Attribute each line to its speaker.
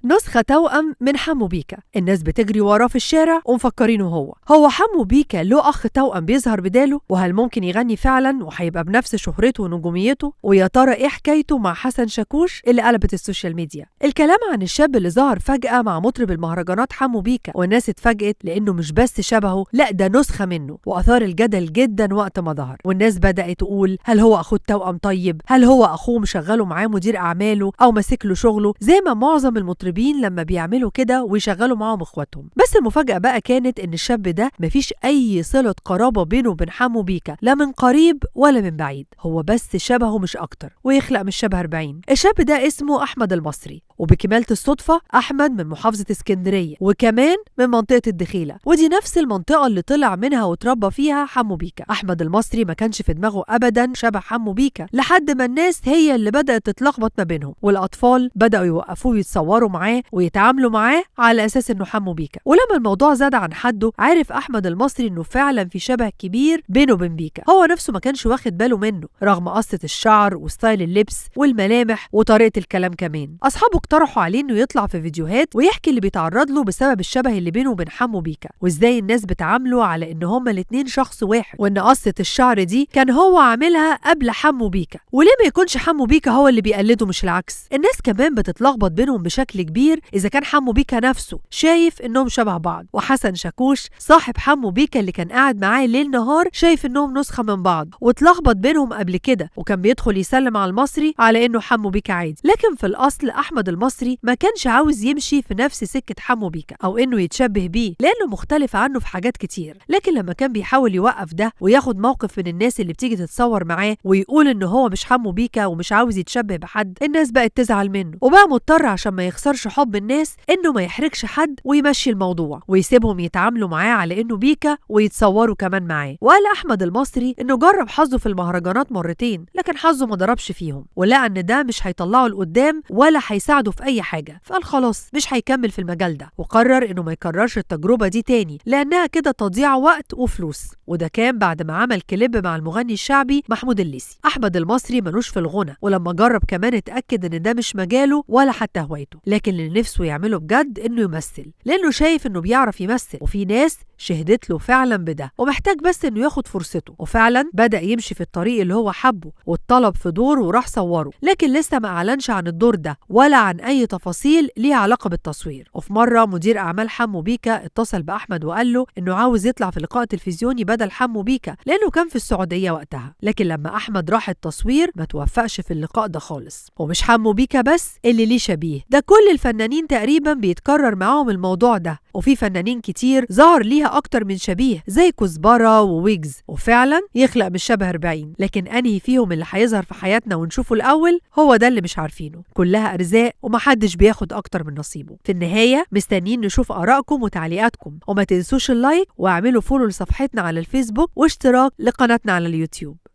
Speaker 1: نسخة توأم من حمو بيكا، الناس بتجري وراه في الشارع ومفكرينه هو حمو بيكا له أخ توأم بيظهر بداله، وهل ممكن يغني فعلا وهيبقى بنفس شهرته ونجوميته؟ ويا ترى إيه حكايته مع حسن شاكوش اللي قلبت السوشيال ميديا؟ الكلام عن الشاب اللي ظهر فجأة مع مطرب المهرجانات حمو بيكا، والناس اتفاجئت لأنه مش بس شبهه، لا ده نسخة منه، وأثار الجدل جدا وقت ما ظهر، والناس بدأت تقول هل هو أخوه التوأم؟ طيب هل هو أخوه مشغله معاه مدير أعماله أو ماسك له شغله زي ما معظم المطربين لما بيعملوا كده ويشغلوا معاهم اخواتهم؟ بس المفاجأة بقى كانت ان الشاب ده مفيش اي صلة قرابة بينه وبين حمو بيكا، لا من قريب ولا من بعيد، هو بس شبهه مش اكتر، ويخلق مش شبه 40. الشاب ده اسمه احمد المصري، وبكمالة الصدفة احمد من محافظة اسكندرية وكمان من منطقة الدخيلة، ودي نفس المنطقة اللي طلع منها وتربى فيها حمو بيكا. احمد المصري ما كانش في دماغه ابدا شبه حمو بيكا، لحد ما الناس هي اللي بدأت تتلخبط ما بينهم، والاطفال بدأوا يوقفوه يتصوروا معاه ويتعاملوا معاه على اساس انه حمو بيكا. ولما الموضوع زاد عن حده عرف احمد المصري انه فعلا في شبه كبير بينه وبين بيكا، هو نفسه ما كانش واخد باله منه رغم قصة الشعر وستايل اللبس والملامح وطريقة الكلام كمان. اصحابه اقترحوا عليه انه يطلع في فيديوهات ويحكي اللي بيتعرض له بسبب الشبه اللي بينه وبين حمو بيكا، وازاي الناس بتعامله على ان هما الاتنين شخص واحد، وان قصة الشعر دي كان هو عاملها قبل حمو بيكا، وليه ما يكونش حمو بيكا هو اللي بيقلده مش العكس. الناس كمان بتتلخبط بينهم بشكل كبير اذا كان حمو بيكا نفسه شايف انهم شبه بعض، وحسن شاكوش صاحب حمو بيكا اللي كان قاعد معاه ليل نهار شايف انهم نسخة من بعض، واتلخبط بينهم قبل كده، وكان بيدخل يسلم على المصري على انه حمو بيكا عادي. لكن في الاصل احمد المصري ما كانش عاوز يمشي في نفس سكة حمو بيكا او انه يتشبه بيه، لانه مختلف عنه في حاجات كتير. لكن لما كان بيحاول يوقف ده وياخد موقف من الناس اللي بتيجي تتصور معاه ويقول انه هو مش حمو بيكا ومش عاوز يتشبه بحد، الناس بقت تزعل منه، وبقى مضطر عشان ما يخسرش حب الناس انه ما يحرجش حد ويمشي الموضوع ويسيبهم يتعاملوا معاه على انه بيكا ويتصوروا كمان معاه. وقال احمد المصري انه جرب حظه في المهرجانات مرتين لكن حظه ما ضربش فيهم، ولقى ان ده مش هيطلعه لقدام ولا هيساعده في اي حاجه، فقال خلاص مش هيكمل في المجال ده، وقرر انه ما يكررش التجربه دي تاني لانها كده تضييع وقت وفلوس. وده كان بعد ما عمل كليب مع المغني الشعبي محمود الليثي. احمد المصري ملوش في الغنى، ولما جرب كمان اتاكد ان ده مش مجاله ولا حتى هوايته، لكن اللي نفسه يعمله بجد انه يمثل، لانه شايف انه بيعرف يمثل وفي ناس شهدت له فعلا بده، ومحتاج بس انه ياخد فرصته. وفعلا بدأ يمشي في الطريق اللي هو حبه، واتطلب في دور وراح صوره، لكن لسه ما اعلنش عن الدور ده ولا عن اي تفاصيل ليها علاقه بالتصوير. وفي مره مدير اعمال حمو بيكا اتصل باحمد وقال له انه عاوز يطلع في لقاء تلفزيوني بدل حمو بيكا لانه كان في السعوديه وقتها، لكن لما احمد راح التصوير ما توفقش في اللقاء ده خالص. ومش حمو بيكا بس اللي ليه شبيه، ده كل الفنانين تقريبا بيتكرر معاهم الموضوع ده، وفي فنانين كتير ظهر ليها اكتر من شبيه زي كزبره وويجز، وفعلا يخلق مش شبه 40. لكن انهي فيهم اللي هيظهر في حياتنا ونشوفه الاول؟ هو ده اللي مش عارفينه، كلها ارزاق ومحدش بياخد اكتر من نصيبه. في النهايه مستنيين نشوف ارائكم وتعليقاتكم، وما تنسوش اللايك واعملوا فولو لصفحتنا على الفيسبوك واشتراك لقناتنا على اليوتيوب.